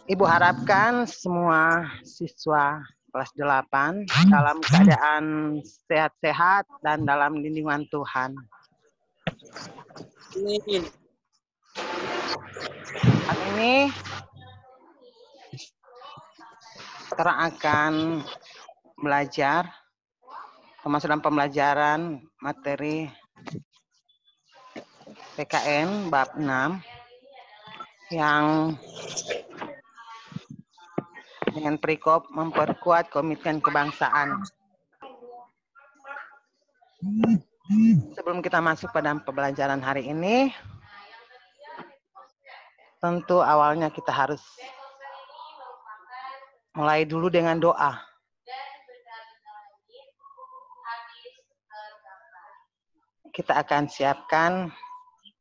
Ibu harapkan semua siswa kelas 8 dalam keadaan sehat-sehat dan dalam lindungan Tuhan. Saat ini sekarang akan belajar termasuk dalam pembelajaran materi PKN bab 6 yang dengan perikop memperkuat komitmen kebangsaan. Sebelum kita masuk pada pembelajaran hari ini, tentu awalnya kita harus mulai dulu dengan doa. Kita akan siapkan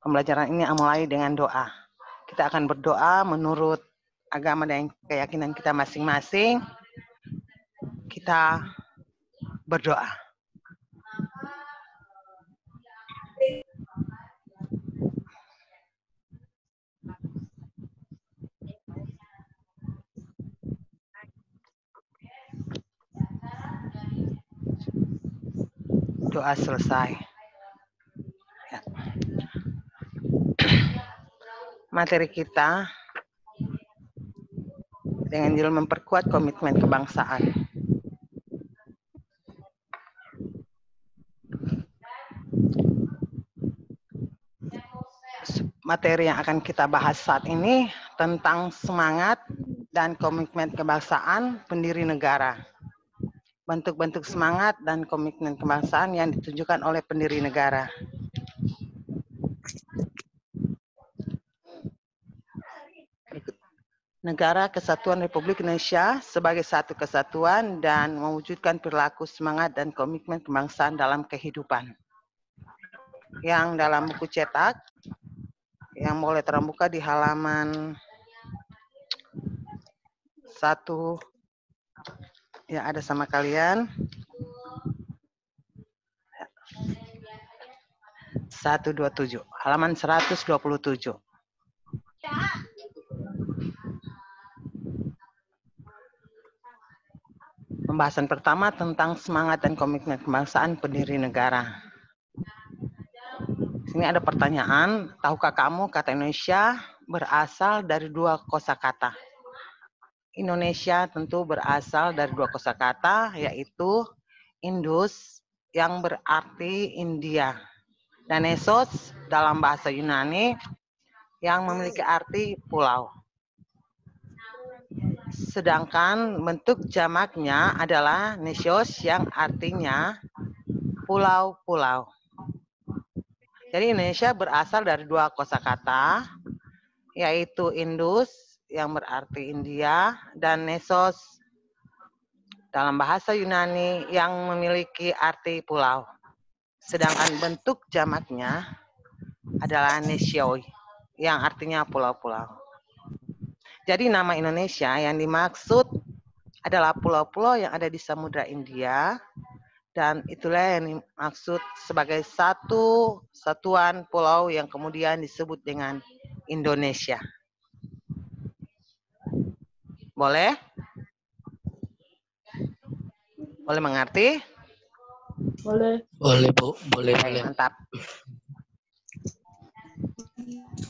pembelajaran ini mulai dengan doa. Kita akan berdoa menurut agama dan keyakinan kita masing-masing. Kita berdoa. Doa selesai. Ya. Materi kita dengan judul memperkuat komitmen kebangsaan. Materi yang akan kita bahas saat ini tentang semangat dan komitmen kebangsaan pendiri negara. Bentuk-bentuk semangat dan komitmen kebangsaan yang ditunjukkan oleh pendiri negara. Negara Kesatuan Republik Indonesia sebagai satu kesatuan dan mewujudkan perilaku semangat dan komitmen kebangsaan dalam kehidupan. Yang dalam buku cetak, yang boleh terbuka di halaman 1, yang ada sama kalian. 127, halaman 127. Pembahasan pertama tentang semangat dan komitmen kebangsaan pendiri negara. Sini ada pertanyaan, tahukah kamu kata Indonesia berasal dari 2 kosakata? Indonesia tentu berasal dari 2 kosakata, yaitu Indus yang berarti India, dan Nesos dalam bahasa Yunani yang memiliki arti pulau. Sedangkan bentuk jamaknya adalah Nesios yang artinya pulau-pulau. Jadi Indonesia berasal dari 2 kosakata, yaitu Indus yang berarti India dan Nesos dalam bahasa Yunani yang memiliki arti pulau. Sedangkan bentuk jamaknya adalah Nesioi yang artinya pulau-pulau. Jadi nama Indonesia yang dimaksud adalah pulau-pulau yang ada di Samudra India, dan itulah yang dimaksud sebagai satu satuan pulau yang kemudian disebut dengan Indonesia. Boleh? Boleh mengerti? Boleh. Boleh, Bu. Boleh, Oke, boleh. mantap.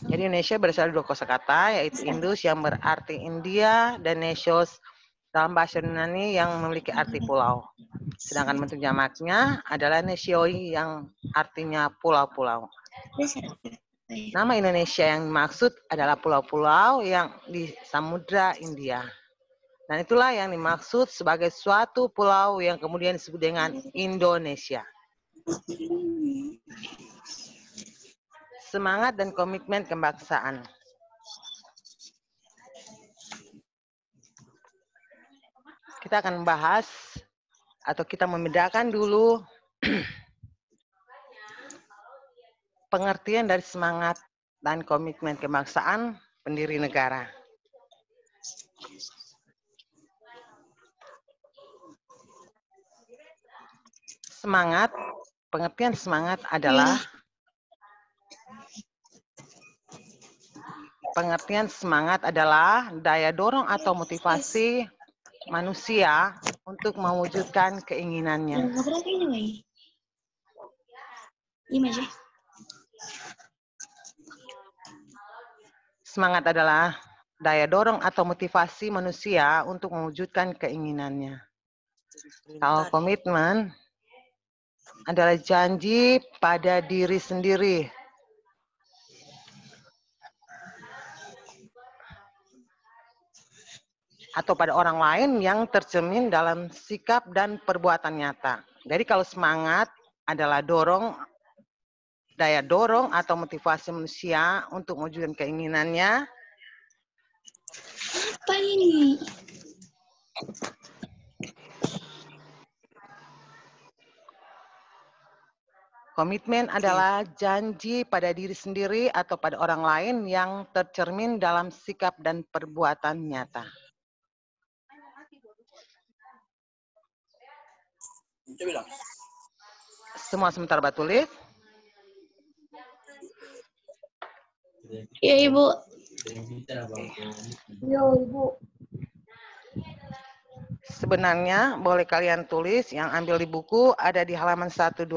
Jadi Indonesia berasal dari 2 kosakata, yaitu Indus yang berarti India dan Nesios dalam bahasa Yunani yang memiliki arti pulau. Sedangkan bentuk jamaknya adalah Nesioi yang artinya pulau-pulau. Nama Indonesia yang dimaksud adalah pulau-pulau yang di Samudra India. Dan itulah yang dimaksud sebagai suatu pulau yang kemudian disebut dengan Indonesia. Semangat dan komitmen kebangsaan. Kita akan membahas atau kita membedakan dulu pengertian dari semangat dan komitmen kebangsaan pendiri negara. Semangat, pengertian semangat adalah Pengertian semangat adalah daya dorong atau motivasi manusia untuk mewujudkan keinginannya. Semangat adalah daya dorong atau motivasi manusia untuk mewujudkan keinginannya. Kalau komitmen adalah janji pada diri sendiri atau pada orang lain yang tercermin dalam sikap dan perbuatan nyata. Jadi kalau semangat adalah daya dorong atau motivasi manusia untuk mewujudkan keinginannya. Apa ini? Komitmen adalah janji pada diri sendiri atau pada orang lain yang tercermin dalam sikap dan perbuatan nyata. Semua sebentar Mbak tulis. Iya, Ibu. Iya, Ibu. Sebenarnya boleh kalian tulis yang ambil di buku ada di halaman 128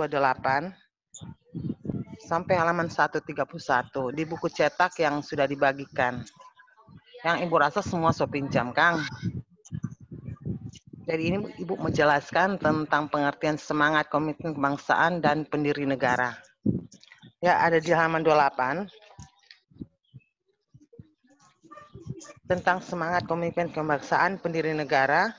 sampai halaman 131 di buku cetak yang sudah dibagikan. Yang Ibu rasa semua so pinjam, Kang. Jadi ini Ibu menjelaskan tentang pengertian semangat, komitmen kebangsaan, dan pendiri negara. Ya, ada di halaman 28. Tentang semangat, komitmen kebangsaan, pendiri negara.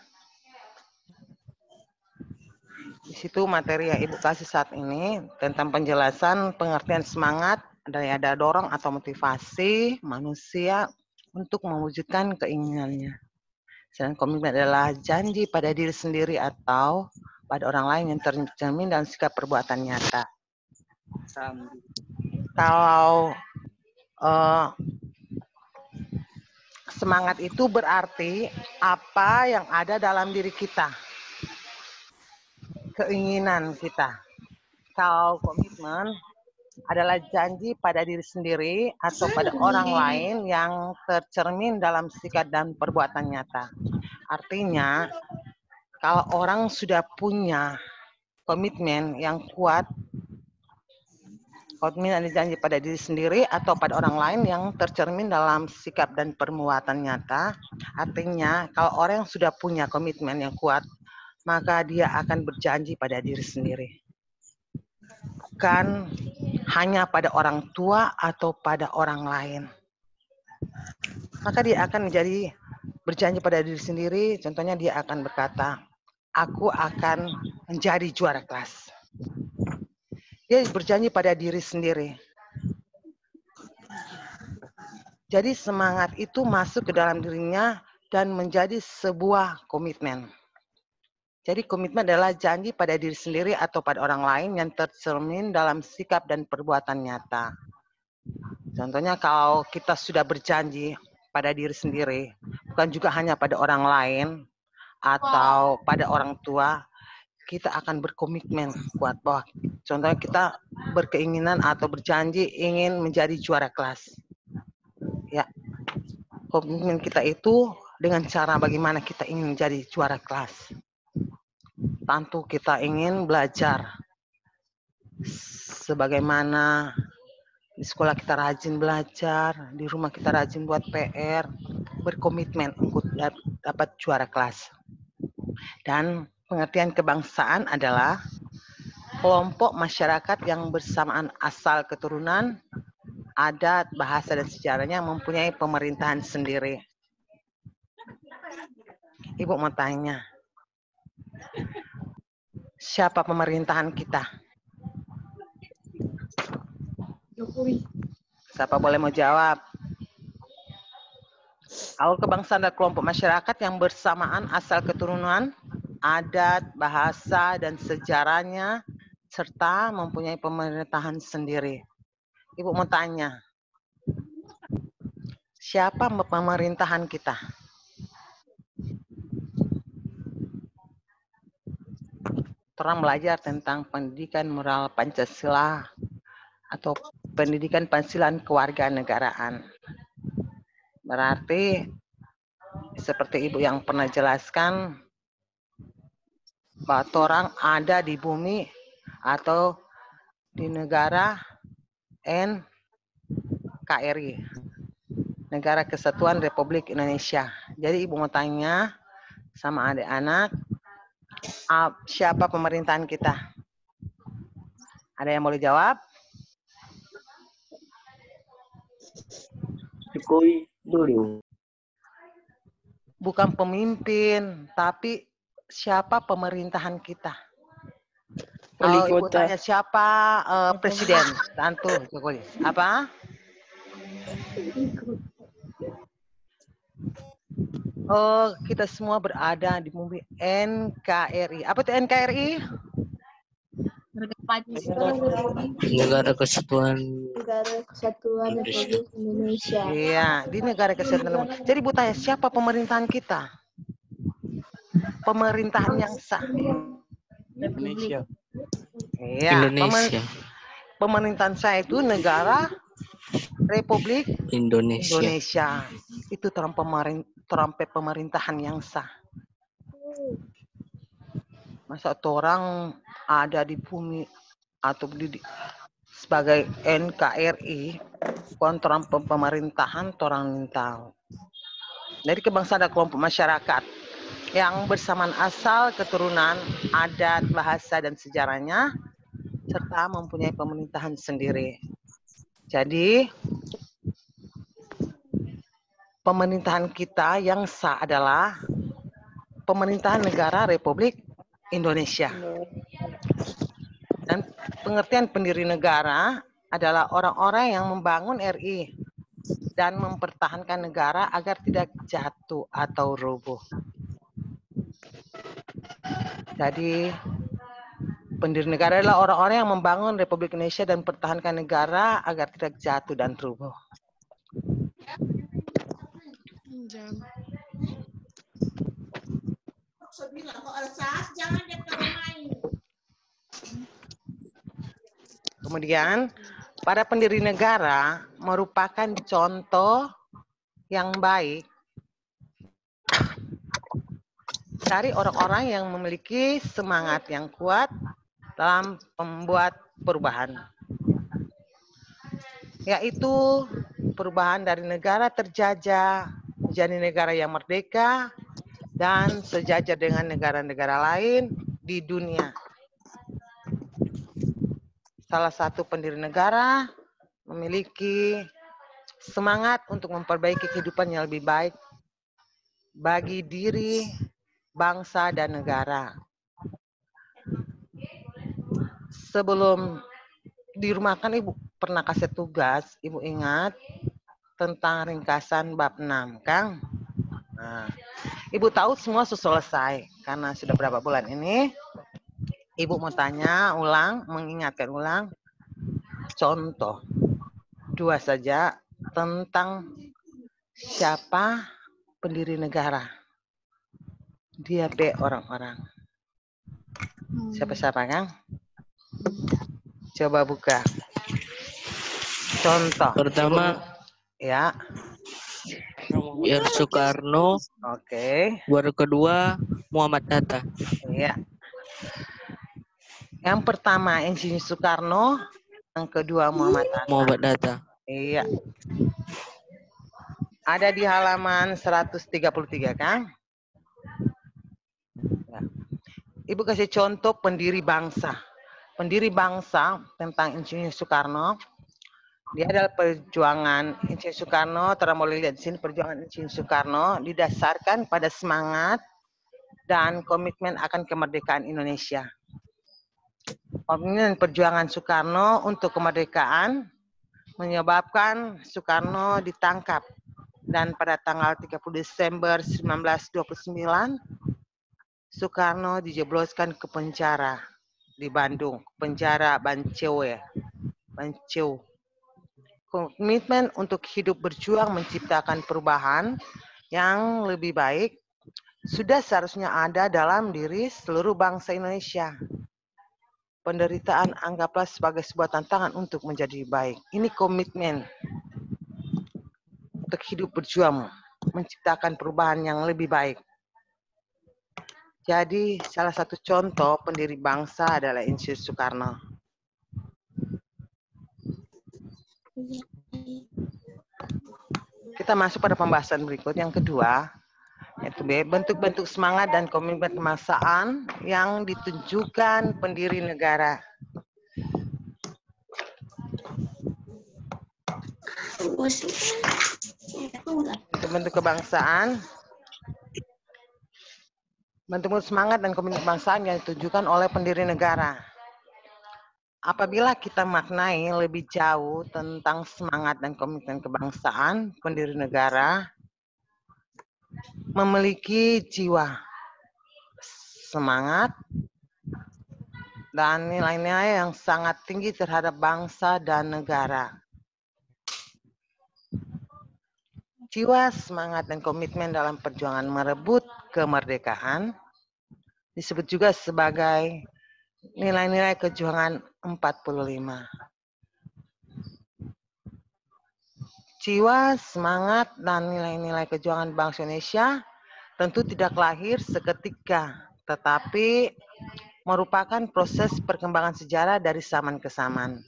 Di situ materi yang Ibu kasih saat ini tentang penjelasan pengertian semangat, daya dorong atau motivasi manusia untuk mewujudkan keinginannya. Sedangkan komitmen adalah janji pada diri sendiri atau pada orang lain yang tercermin dalam sikap perbuatan nyata. Kalau semangat itu berarti apa yang ada dalam diri kita. Keinginan kita. Kalau komitmen adalah janji pada diri sendiri atau pada orang lain yang tercermin dalam sikap dan perbuatan nyata. Artinya, kalau orang sudah punya komitmen yang kuat, komitmen adalah janji pada diri sendiri atau pada orang lain yang tercermin dalam sikap dan perbuatan nyata. Artinya, kalau orang yang sudah punya komitmen yang kuat, maka dia akan berjanji pada diri sendiri. Bukan hanya pada orang tua atau pada orang lain. Maka dia akan menjadi berjanji pada diri sendiri, contohnya dia akan berkata, aku akan menjadi juara kelas. Dia berjanji pada diri sendiri. Jadi semangat itu masuk ke dalam dirinya dan menjadi sebuah komitmen. Jadi komitmen adalah janji pada diri sendiri atau pada orang lain yang tercermin dalam sikap dan perbuatan nyata. Contohnya kalau kita sudah berjanji pada diri sendiri, bukan juga hanya pada orang lain atau pada orang tua, kita akan berkomitmen kuat bahwa contohnya kita berkeinginan atau berjanji ingin menjadi juara kelas. Ya, komitmen kita itu dengan cara bagaimana kita ingin menjadi juara kelas. Tentu kita ingin belajar sebagaimana di sekolah kita rajin belajar, di rumah kita rajin buat PR, berkomitmen untuk dapat juara kelas. Dan pengertian kebangsaan adalah kelompok masyarakat yang bersamaan asal keturunan, adat, bahasa, dan sejarahnya mempunyai pemerintahan sendiri. Ibu mau tanya, siapa pemerintahan kita? Jokowi. Siapa boleh mau jawab? Kalau kebangsaan adalah kelompok masyarakat yang bersamaan asal keturunan, adat, bahasa, dan sejarahnya, serta mempunyai pemerintahan sendiri. Ibu mau tanya, siapa pemerintahan kita? Orang belajar tentang pendidikan moral Pancasila atau pendidikan Pancasila kewarganegaraan. Berarti seperti Ibu yang pernah jelaskan bahwa orang ada di bumi atau di negara NKRI, Negara Kesatuan Republik Indonesia. Jadi Ibu mau tanya sama adik-anak, siapa pemerintahan kita? Ada yang boleh jawab? Jokowi dulu. Bukan pemimpin, tapi siapa pemerintahan kita? Kalau Ibu tanya siapa presiden, tentu Jokowi. Apa? Oh, kita semua berada di bumi NKRI. Apa itu NKRI? Negara Kesatuan Republik Indonesia. Iya, di negara kesatuan. Jadi Ibu tanya siapa pemerintahan kita? Pemerintahan yang sah. Indonesia. Iya, Indonesia. pemerintahan saya itu negara Republik Indonesia. Indonesia. Itu trompet pemerintahan yang sah. Masa orang ada di bumi atau sebagai NKRI kontrol pemerintahan orang tahu. Dari kebangsaan dan kelompok masyarakat yang bersamaan asal, keturunan, adat, bahasa, dan sejarahnya, serta mempunyai pemerintahan sendiri. Jadi, pemerintahan kita yang sah adalah pemerintahan negara Republik Indonesia. Dan pengertian pendiri negara adalah orang-orang yang membangun RI dan mempertahankan negara agar tidak jatuh atau rubuh. Jadi, pendiri negara adalah orang-orang yang membangun Republik Indonesia dan mempertahankan negara agar tidak jatuh dan rubuh. Kemudian, para pendiri negara merupakan contoh yang baik dari orang-orang yang memiliki semangat yang kuat dalam membuat perubahan, yaitu perubahan dari negara terjajah menjadi negara yang merdeka dan sejajar dengan negara-negara lain di dunia. Salah satu pendiri negara memiliki semangat untuk memperbaiki kehidupan yang lebih baik bagi diri, bangsa, dan negara. Sebelum dirumahkan, Ibu pernah kasih tugas, Ibu ingat tentang ringkasan bab 6, Kang? Nah, Ibu tahu semua sudah selesai, karena sudah berapa bulan ini. Ibu mau tanya ulang, mengingatkan ulang, contoh 2 saja tentang siapa pendiri negara. Dia orang-orang. Siapa-siapa, Kang? Coba buka. Contoh. Pertama, ya. Soekarno. Oke. Baru kedua, Muhammad Hatta. Iya. Yang pertama Insinyur Soekarno, yang kedua Muhammad Hatta. Iya. Ada di halaman 133, Kang. Ya. Ibu kasih contoh pendiri bangsa. Pendiri bangsa tentang Insinyur Soekarno. Dia adalah perjuangan Insinyur Soekarno, boleh lihat di sini perjuangan Insinyur Soekarno didasarkan pada semangat dan komitmen akan kemerdekaan Indonesia. Komitmen perjuangan Soekarno untuk kemerdekaan menyebabkan Soekarno ditangkap dan pada tanggal 30 Desember 1929 Soekarno dijebloskan ke penjara di Bandung, penjara Banceu. Komitmen untuk hidup berjuang menciptakan perubahan yang lebih baik sudah seharusnya ada dalam diri seluruh bangsa Indonesia. Penderitaan anggaplah sebagai sebuah tantangan untuk menjadi baik. Ini komitmen. untuk hidup berjuang menciptakan perubahan yang lebih baik. Jadi salah satu contoh pendiri bangsa adalah Insinyur Soekarno. Kita masuk pada pembahasan berikut yang kedua, yaitu bentuk-bentuk semangat dan komitmen kebangsaan yang ditunjukkan pendiri negara. Bentuk-bentuk kebangsaan, bentuk semangat dan komitmen kebangsaan yang ditunjukkan oleh pendiri negara. Apabila kita maknai lebih jauh tentang semangat dan komitmen kebangsaan, pendiri negara memiliki jiwa semangat dan nilai-nilai yang sangat tinggi terhadap bangsa dan negara. Jiwa semangat dan komitmen dalam perjuangan merebut kemerdekaan disebut juga sebagai nilai-nilai kejuangan 45. Jiwa, semangat, dan nilai-nilai kejuangan bangsa Indonesia tentu tidak lahir seketika, tetapi merupakan proses perkembangan sejarah dari zaman ke zaman.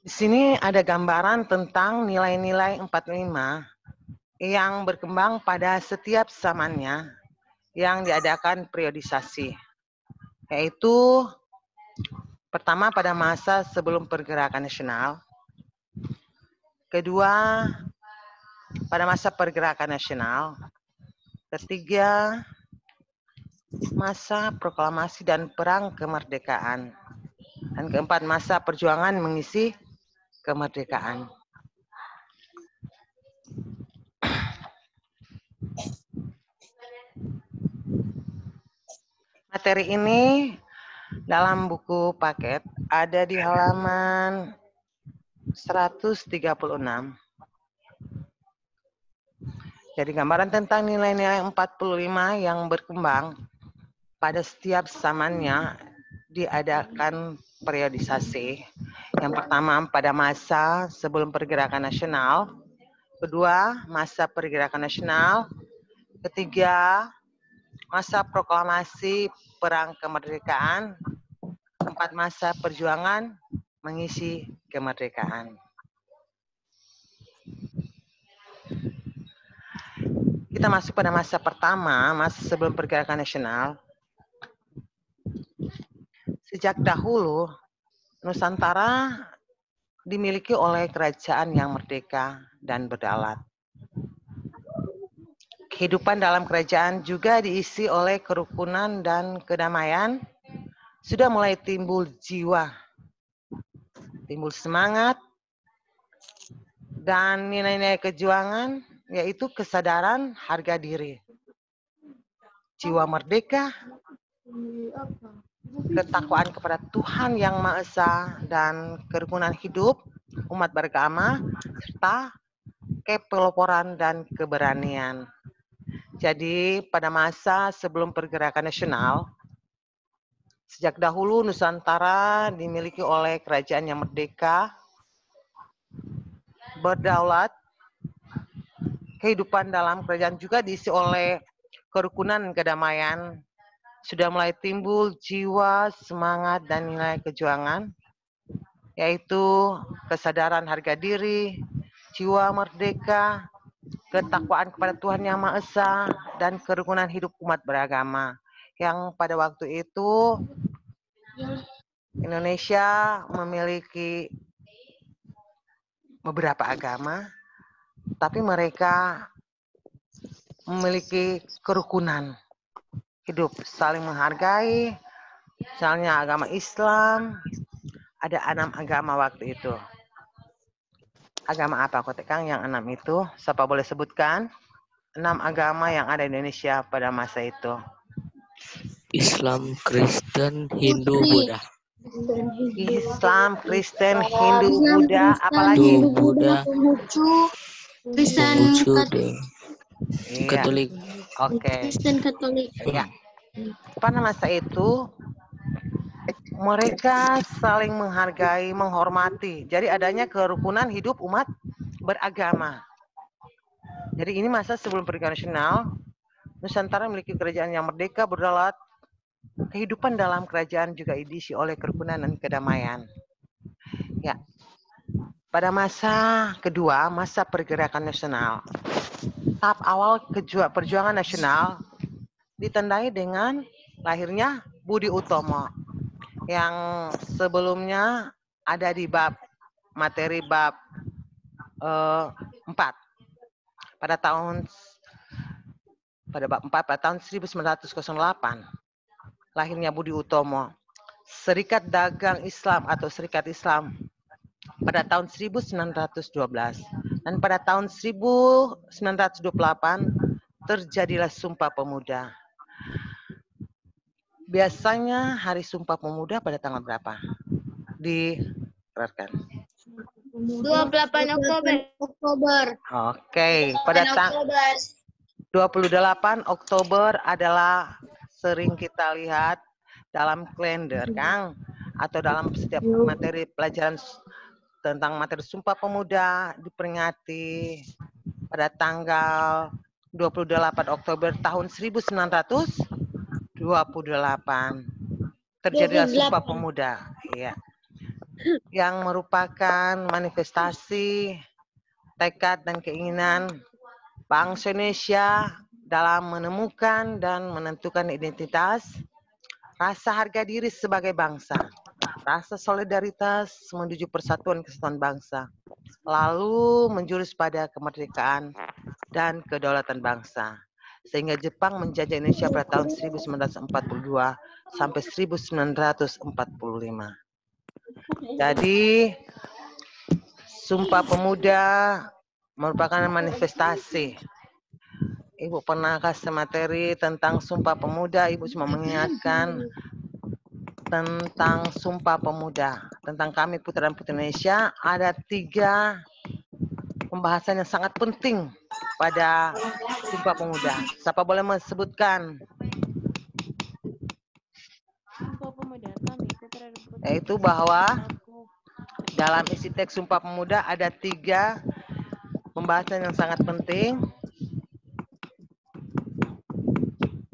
Di sini ada gambaran tentang nilai-nilai 45 yang berkembang pada setiap zamannya yang diadakan periodisasi, yaitu pertama pada masa sebelum pergerakan nasional, kedua pada masa pergerakan nasional, ketiga masa proklamasi dan perang kemerdekaan, dan keempat masa perjuangan mengisi kemerdekaan. Materi ini dalam buku paket ada di halaman 136. Jadi gambaran tentang nilai-nilai 45 yang berkembang pada setiap zamannya diadakan periodisasi. Yang pertama pada masa sebelum pergerakan nasional, kedua masa pergerakan nasional, ketiga masa proklamasi perang kemerdekaan, keempat masa perjuangan mengisi kemerdekaan. Kita masuk pada masa pertama, masa sebelum pergerakan nasional. Sejak dahulu, Nusantara dimiliki oleh kerajaan yang merdeka dan berdaulat. Kehidupan dalam kerajaan juga diisi oleh kerukunan dan kedamaian. Sudah mulai timbul jiwa, timbul semangat, dan nilai-nilai kejuangan, yaitu kesadaran harga diri, jiwa merdeka, ketakwaan kepada Tuhan Yang Maha Esa, dan kerukunan hidup umat beragama, serta kepeloporan dan keberanian. Jadi pada masa sebelum pergerakan nasional, sejak dahulu Nusantara dimiliki oleh kerajaan yang merdeka, berdaulat. Kehidupan dalam kerajaan juga diisi oleh kerukunan dan kedamaian. Sudah mulai timbul jiwa, semangat, dan nilai kejuangan, yaitu kesadaran harga diri, jiwa merdeka, ketakwaan kepada Tuhan Yang Maha Esa, dan kerukunan hidup umat beragama. Yang pada waktu itu Indonesia memiliki beberapa agama, tapi mereka memiliki kerukunan hidup, saling menghargai. Misalnya agama Islam, ada 6 agama waktu itu. Agama apa Kotek Kang yang 6 itu? Siapa boleh sebutkan? 6 agama yang ada di Indonesia pada masa itu. Islam, Kristen, Hindu, Buddha. Islam, Kristen, Hindu, Buddha, apalagi? Hindu, Buddha, Kristen, Konghucu, Iya. Katolik. Oke. Kristen Katolik. Ya. Pada masa itu mereka saling menghargai, menghormati. Jadi adanya kerukunan hidup umat beragama. Jadi ini masa sebelum pernikahan nasional, Nusantara memiliki kerajaan yang merdeka, berdaulat. Kehidupan dalam kerajaan juga diisi oleh kerukunan dan kedamaian. Ya. Pada masa kedua, masa pergerakan nasional, tahap awal perjuangan nasional ditandai dengan lahirnya Budi Utomo yang sebelumnya ada di materi bab 4 pada bab 4 pada tahun 1908 lahirnya Budi Utomo, Serikat Dagang Islam atau Serikat Islam pada tahun 1912 dan pada tahun 1928 terjadilah Sumpah Pemuda. Biasanya hari Sumpah Pemuda pada tanggal berapa? Diterapkan. 28 Oktober. Oke, pada tanggal 28 Oktober adalah sering kita lihat dalam kalender, Kang, atau dalam setiap materi pelajaran tentang materi Sumpah Pemuda diperingati pada tanggal 28 Oktober tahun 1928. Terjadilah Sumpah Pemuda, ya, yang merupakan manifestasi tekad dan keinginan bangsa Indonesia dalam menemukan dan menentukan identitas, rasa harga diri sebagai bangsa, rasa solidaritas menuju persatuan kesatuan bangsa, lalu menjurus pada kemerdekaan dan kedaulatan bangsa. Sehingga Jepang menjajah Indonesia pada tahun 1942 sampai 1945. Jadi, Sumpah Pemuda merupakan manifestasi. Ibu pernah kasih materi tentang Sumpah Pemuda, Ibu cuma mengingatkan tentang Sumpah Pemuda. Tentang kami Putra dan Putri Indonesia, ada 3 pembahasan yang sangat penting pada Sumpah Pemuda. Siapa boleh menyebutkan? Yaitu bahwa dalam isi teks Sumpah Pemuda ada 3 pembahasan yang sangat penting.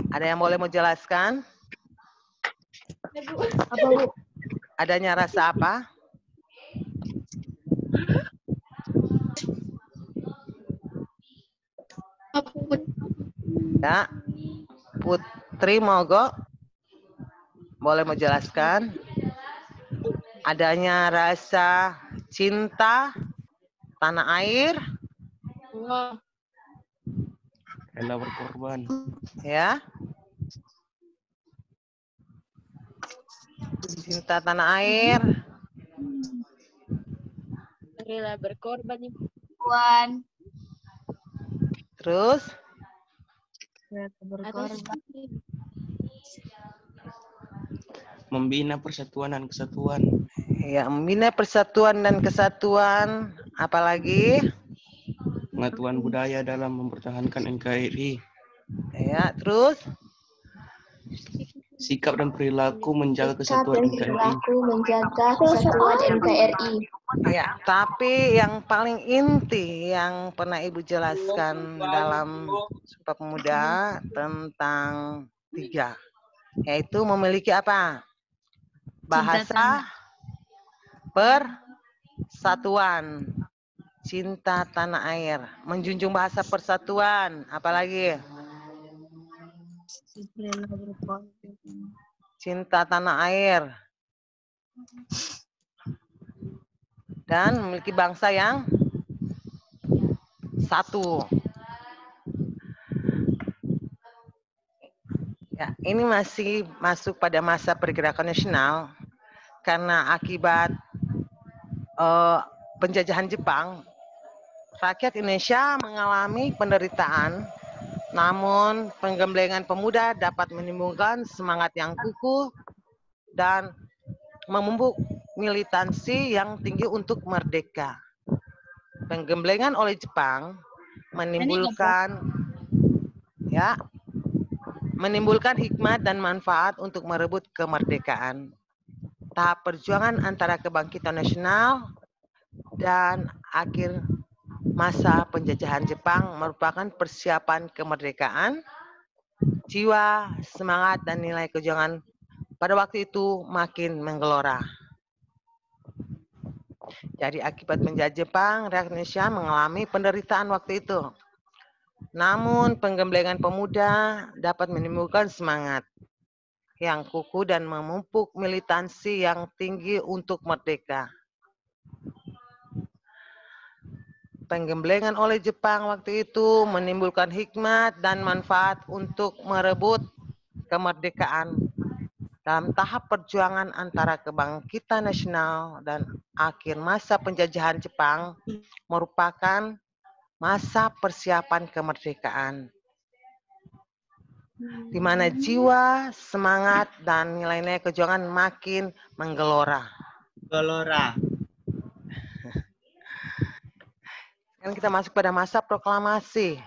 Ada yang boleh menjelaskan? Apa, Bu? Adanya rasa apa? Ya, Putri mogok. Boleh menjelaskan? Adanya rasa cinta tanah air. Rela berkorban. Ya. Cinta tanah air. Rela berkorban, Puan. Terus? Membina persatuan dan kesatuan. Ya, membina persatuan dan kesatuan. Apalagi? Pengetahuan budaya dalam mempertahankan NKRI. Ya, terus? Sikap dan perilaku menjaga kesatuan NKRI. Ya, tapi yang paling inti yang pernah Ibu jelaskan dalam Sumpah Pemuda tentang 3, yaitu memiliki apa? Bahasa persatuan, cinta tanah air, menjunjung bahasa persatuan, apalagi? Cinta tanah air. Dan memiliki bangsa yang satu. Ya, ini masih masuk pada masa pergerakan nasional karena akibat penjajahan Jepang, rakyat Indonesia mengalami penderitaan. Namun penggemblengan pemuda dapat menimbulkan semangat yang kukuh dan memupuk militansi yang tinggi untuk merdeka. Penggemblengan oleh Jepang menimbulkan hikmat dan manfaat untuk merebut kemerdekaan. tahap perjuangan antara kebangkitan nasional dan akhir masa penjajahan Jepang merupakan persiapan kemerdekaan. Jiwa, semangat, dan nilai perjuangan pada waktu itu makin menggelora. Jadi akibat penjajah Jepang, rakyat Indonesia mengalami penderitaan waktu itu. Namun penggemblengan pemuda dapat menimbulkan semangat yang kukuh dan memupuk militansi yang tinggi untuk merdeka. Penggemblengan oleh Jepang waktu itu menimbulkan hikmat dan manfaat untuk merebut kemerdekaan dalam tahap perjuangan antara kebangkitan nasional dan akhir masa penjajahan Jepang merupakan masa persiapan kemerdekaan, di mana jiwa, semangat, dan nilai-nilai perjuangan makin menggelora. Dan kita masuk pada masa proklamasi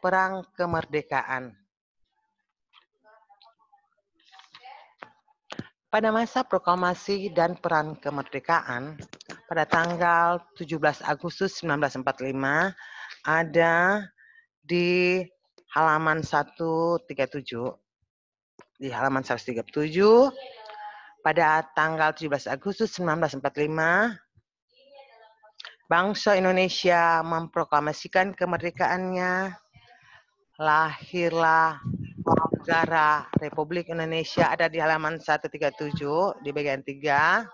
Perang Kemerdekaan. Pada masa proklamasi dan Perang Kemerdekaan, pada tanggal 17 Agustus 1945, ada di halaman 137, pada tanggal 17 Agustus 1945, bangsa Indonesia memproklamasikan kemerdekaannya. Lahirlah negara Republik Indonesia, ada di halaman 137 di bagian 3.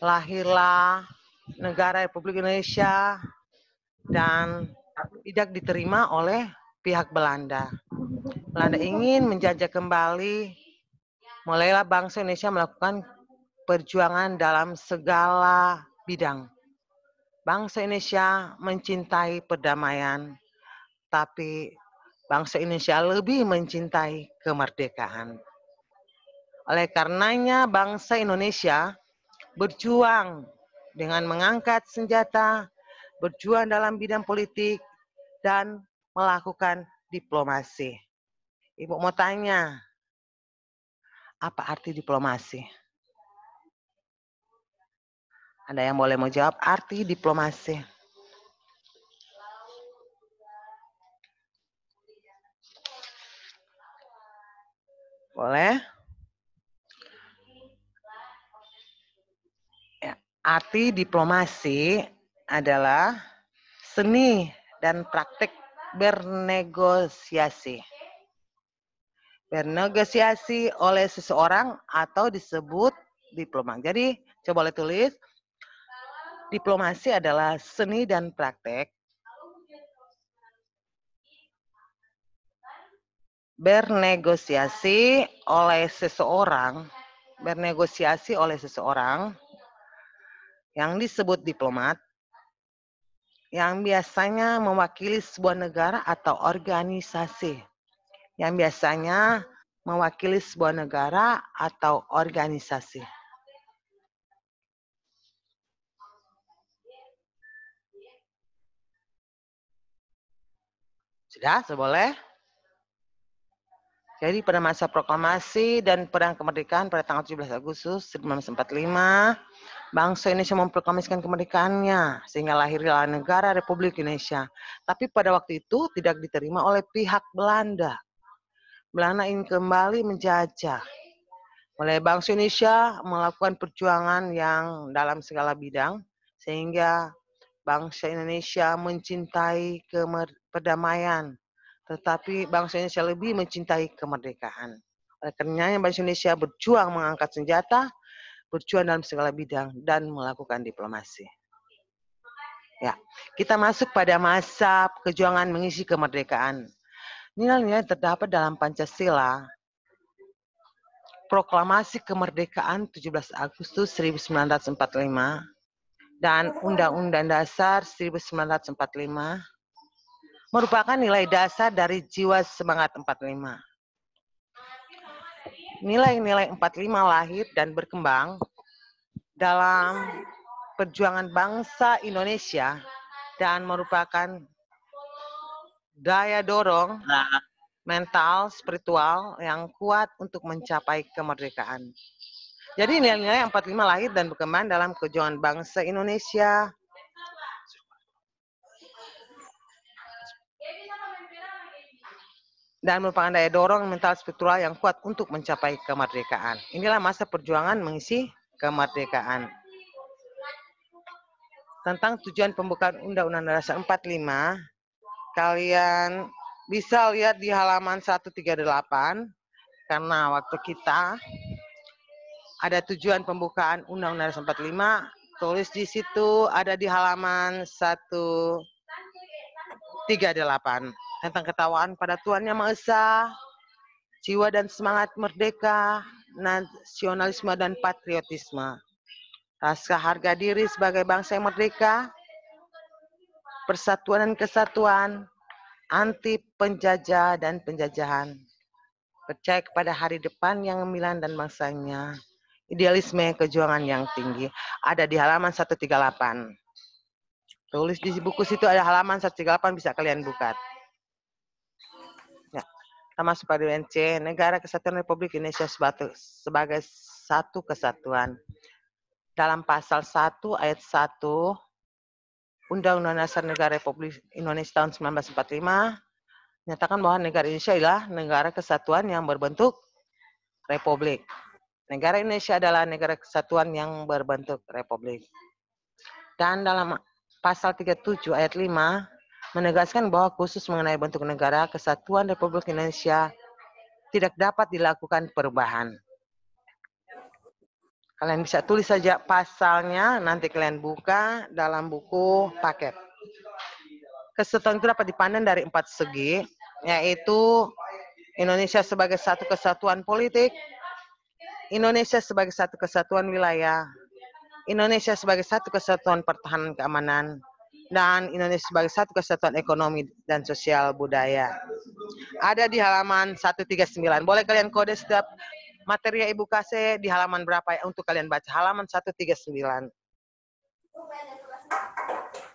Lahirlah negara Republik Indonesia dan tidak diterima oleh pihak Belanda. Belanda ingin menjajah kembali, mulailah bangsa Indonesia melakukan perjuangan dalam segala bidang. Bangsa Indonesia mencintai perdamaian, tapi bangsa Indonesia lebih mencintai kemerdekaan. Oleh karenanya bangsa Indonesia berjuang dengan mengangkat senjata, berjuang dalam bidang politik, dan melakukan diplomasi. Ibu mau tanya, apa arti diplomasi? Ada yang boleh mau jawab arti diplomasi? Boleh? Ya, arti diplomasi adalah seni dan praktik bernegosiasi. Bernegosiasi oleh seseorang atau disebut diplomat. Jadi, coba boleh tulis. Diplomasi adalah seni dan praktek bernegosiasi oleh seseorang yang disebut diplomat, yang biasanya mewakili sebuah negara atau organisasi. Yang biasanya mewakili sebuah negara atau organisasi. Sudah, boleh? Jadi pada masa proklamasi dan perang kemerdekaan pada tanggal 17 Agustus 1945, bangsa Indonesia memproklamasikan kemerdekaannya sehingga lahirlah negara Republik Indonesia. Tapi pada waktu itu tidak diterima oleh pihak Belanda. Belanda ingin kembali menjajah. Oleh bangsa Indonesia melakukan perjuangan yang dalam segala bidang sehingga bangsa Indonesia mencintai perdamaian, tetapi bangsa Indonesia lebih mencintai kemerdekaan. Oleh karenanya bangsa Indonesia berjuang mengangkat senjata, berjuang dalam segala bidang, dan melakukan diplomasi. Ya, kita masuk pada masa perjuangan mengisi kemerdekaan. Nilai-nilai terdapat dalam Pancasila, Proklamasi Kemerdekaan 17 Agustus 1945, dan Undang-Undang Dasar 1945 merupakan nilai dasar dari jiwa semangat 45. Nilai-nilai 45 lahir dan berkembang dalam perjuangan bangsa Indonesia dan merupakan daya dorong mental, spiritual yang kuat untuk mencapai kemerdekaan. Jadi nilai-nilai 45 lahir dan berkembang dalam kejuangan bangsa Indonesia. Dan merupakan daya dorong mental spiritual yang kuat untuk mencapai kemerdekaan. Inilah masa perjuangan mengisi kemerdekaan. Tentang tujuan pembukaan Undang-Undang Dasar 45, kalian bisa lihat di halaman 138, karena waktu kita ada tujuan pembukaan Undang-Undang Dasar 45, tulis di situ ada di halaman 138. Tentang ketakwaan pada Tuhan Yang Maha Esa, jiwa dan semangat merdeka, nasionalisme dan patriotisme, rasa harga diri sebagai bangsa yang merdeka, persatuan dan kesatuan, anti penjajah dan penjajahan, percaya kepada hari depan yang gemilang dan bangsanya, idealisme kejuangan yang tinggi. Ada di halaman 138. Tulis di buku situ ada halaman 138, bisa kalian buka. Ya, kita masuk pada UNC, Negara Kesatuan Republik Indonesia sebagai satu kesatuan. Dalam pasal 1 ayat 1 Undang-Undang Dasar Negara Republik Indonesia tahun 1945 menyatakan bahwa negara Indonesia adalah negara kesatuan yang berbentuk republik. Negara Indonesia adalah negara kesatuan yang berbentuk republik. Dan dalam pasal 37 ayat 5 menegaskan bahwa khusus mengenai bentuk negara kesatuan Republik Indonesia tidak dapat dilakukan perubahan. Kalian bisa tulis saja pasalnya, nanti kalian buka dalam buku paket. Kesatuan itu dapat dipandang dari 4 segi, yaitu Indonesia sebagai satu kesatuan politik, Indonesia sebagai satu kesatuan wilayah, Indonesia sebagai satu kesatuan pertahanan keamanan, dan Indonesia sebagai satu kesatuan ekonomi dan sosial budaya. Ada di halaman 139. Boleh kalian kode setiap materi yang Ibu kasih di halaman berapa ya untuk kalian baca. Halaman 139.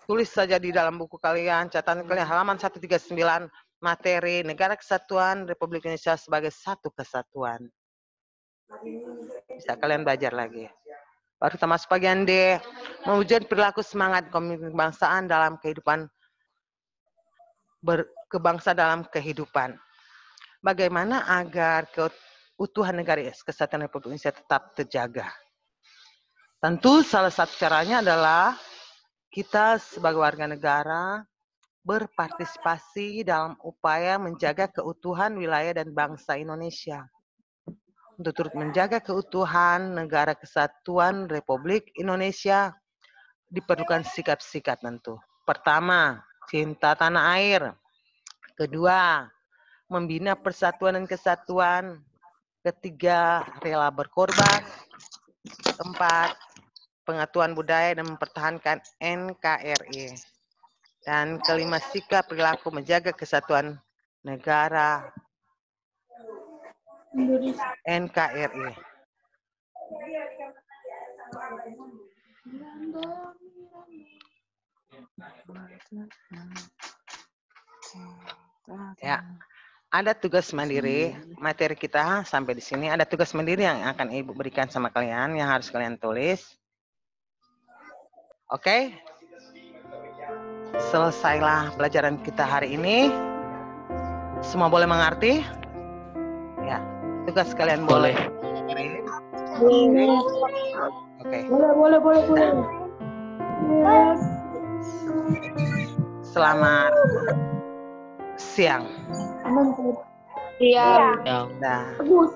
Tulis saja di dalam buku kalian, catatan kalian halaman 139, materi Negara Kesatuan Republik Indonesia sebagai satu kesatuan. Bisa kalian belajar lagi. Baru kita masuk bagian D, mewujud perilaku semangat komitmen kebangsaan dalam kehidupan berkebangsa dalam kehidupan. Bagaimana agar keutuhan negara kesatuan Republik Indonesia tetap terjaga? Tentu salah satu caranya adalah kita sebagai warga negara berpartisipasi dalam upaya menjaga keutuhan wilayah dan bangsa Indonesia. Untuk turut menjaga keutuhan negara kesatuan Republik Indonesia diperlukan sikap-sikap tentu. Pertama, cinta tanah air. Kedua, membina persatuan dan kesatuan. Ketiga, rela berkorban. Keempat, pengetahuan budaya dan mempertahankan NKRI. Dan kelima, sikap perilaku menjaga kesatuan negara NKRI. Ya, ada tugas mandiri. Materi kita sampai di sini. Ada tugas mandiri yang akan Ibu berikan sama kalian, yang harus kalian tulis. Oke? Selesailah pelajaran kita hari ini. Semua boleh mengerti? Ya, tugas kalian boleh. Oke. Boleh. Selamat siang. Iya. Yang Dah. Bagus.